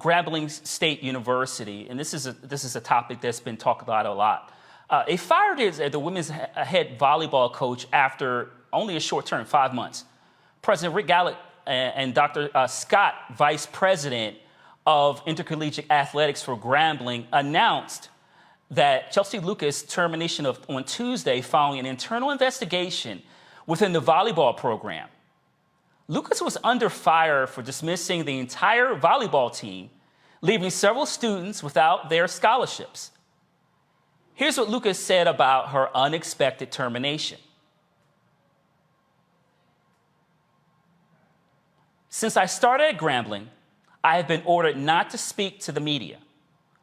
Grambling State University, and this is a topic that's been talked about a lot. They fired the women's head volleyball coach after only a short term, 5 months. President Rick Gallot and Dr. Scott, vice president of intercollegiate athletics for Grambling, announced that Chelsey Lucas' termination on Tuesday following an internal investigation within the volleyball program. Lucas was under fire for dismissing the entire volleyball team, leaving several students without their scholarships. Here's what Lucas said about her unexpected termination. Since I started at Grambling, I have been ordered not to speak to the media.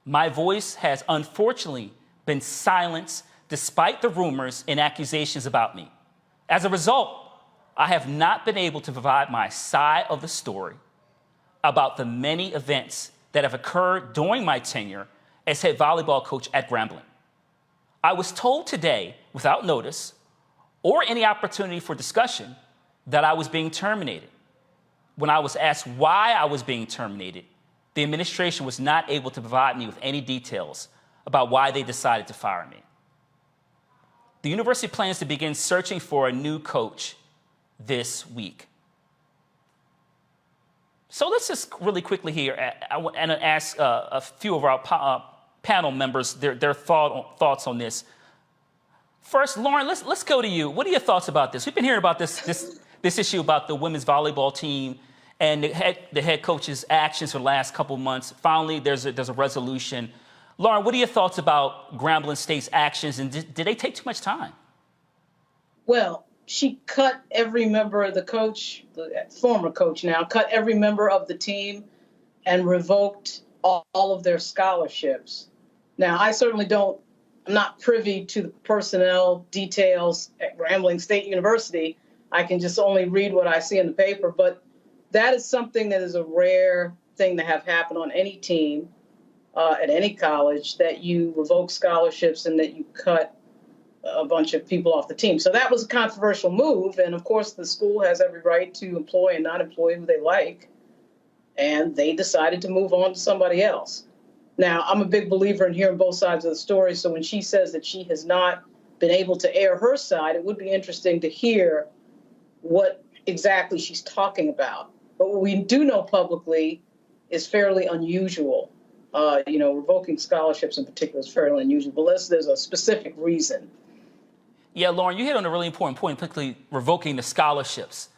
My voice has unfortunately been silenced despite the rumors and accusations about me. As a result, I have not been able to provide my side of the story about the many events that have occurred during my tenure as head volleyball coach at Grambling. I was told today, without notice or any opportunity for discussion, that I was being terminated. When I was asked why I was being terminated, the administration was not able to provide me with any details about why they decided to fire me. The university plans to begin searching for a new coach this week. So let's just really quickly here and ask a few of our panel members their thoughts on this. First, Lauren, let's go to you. What are your thoughts about this? We've been hearing about this issue about the women's volleyball team and the head coach's actions for the last couple of months. Finally, there's a resolution. Lauren, what are your thoughts about Grambling State's actions, and did they take too much time? Well, she cut every member of the coach, the former coach now, cut every member of the team and revoked all of their scholarships. Now, I certainly I'm not privy to the personnel details at Grambling State University. I can just only read what I see in the paper, but that is something that is a rare thing to have happen on any team at any college, that you revoke scholarships and that you cut a bunch of people off the team. So that was a controversial move. And of course, the school has every right to employ and not employ who they like. And they decided to move on to somebody else. Now, I'm a big believer in hearing both sides of the story. So when she says that she has not been able to air her side, it would be interesting to hear what exactly she's talking about. But what we do know publicly is fairly unusual. Revoking scholarships in particular is fairly unusual, but there's a specific reason. Yeah, Lauren, you hit on a really important point, particularly revoking the scholarships.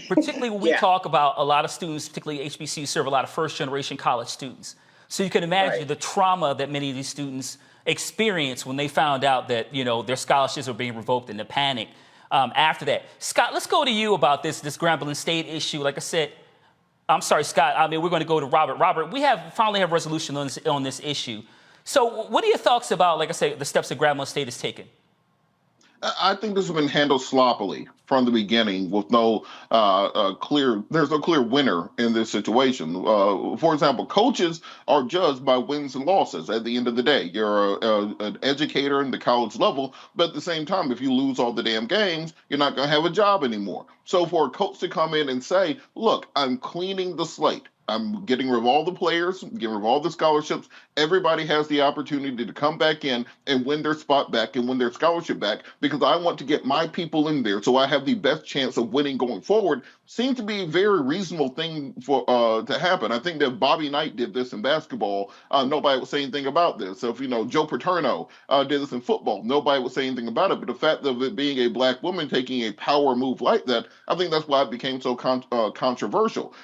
Particularly when we talk about a lot of students, particularly HBCUs, serve a lot of first-generation college students. So you can imagine the trauma that many of these students experienced when they found out that, their scholarships were being revoked, and the panic after that. Scott, let's go to you about this Grambling State issue. Like I said, I'm sorry, Scott. We're going to go to Robert. Robert, we finally have resolution on this issue. So what are your thoughts about, like I said, the steps that Grambling State has taken? I think this has been handled sloppily from the beginning with there's no clear winner in this situation. For example, coaches are judged by wins and losses at the end of the day. You're an educator in the college level, but at the same time, if you lose all the damn games, you're not going to have a job anymore. So for a coach to come in and say, look, I'm cleaning the slate, I'm getting rid of all the players, getting rid of all the scholarships. Everybody has the opportunity to come back in and win their spot back and win their scholarship back, because I want to get my people in there so I have the best chance of winning going forward. Seems to be a very reasonable thing to happen. I think that Bobby Knight did this in basketball. Nobody would say anything about this. So if Joe Paterno did this in football, nobody would say anything about it. But the fact of it being a black woman taking a power move like that, I think that's why it became so controversial.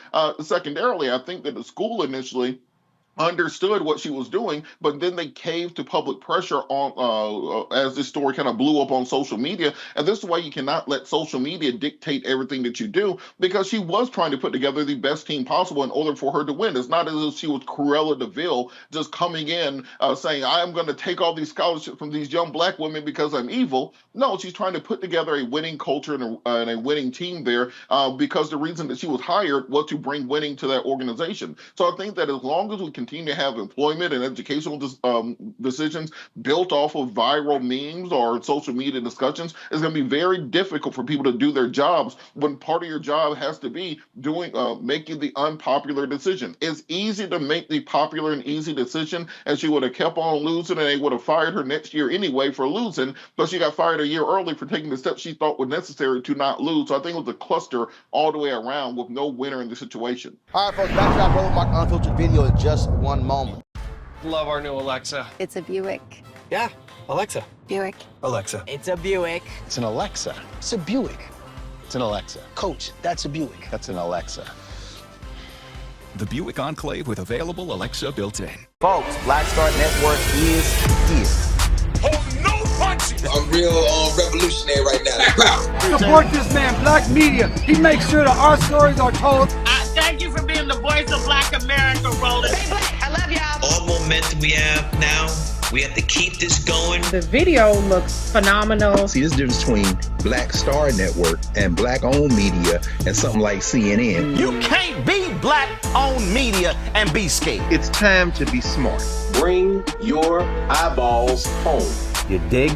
Secondarily, I think that the school initially understood what she was doing, but then they caved to public pressure on as this story kind of blew up on social media. And this is why you cannot let social media dictate everything that you do, because she was trying to put together the best team possible in order for her to win. It's not as if she was Cruella de Vil just coming in saying, I'm going to take all these scholarships from these young black women because I'm evil. No, she's trying to put together a winning culture and a winning team there because the reason that she was hired was to bring winning to that organization. So I think that as long as we can continue to have employment and educational decisions built off of viral memes or social media discussions, it's going to be very difficult for people to do their jobs when part of your job has to be making the unpopular decision. It's easy to make the popular and easy decision, and she would have kept on losing, and they would have fired her next year anyway for losing, but she got fired a year early for taking the steps she thought were necessary to not lose. So I think it was a cluster all the way around with no winner in the situation. All right, folks, back to our Roland Mark Unfiltered video in just one moment. Love our new Alexa. It's a Buick. Yeah, Alexa. Buick. Alexa. It's a Buick. It's an Alexa. It's a Buick. It's an Alexa. Coach, that's a Buick. That's an Alexa. The Buick Enclave with available Alexa built-in. Folks, Black Star Network is here. Oh, no punches! I'm real revolutionary right now. Support this man, Black Media. He makes sure that our stories are told. Thank you for being the voice of Black America, Roland. Stay black. I love y'all. All momentum we have now, we have to keep this going. The video looks phenomenal. See, there's a difference between Black Star Network and Black-owned media and something like CNN. You can't be Black-owned media and be scared. It's time to be smart. Bring your eyeballs home. You dig?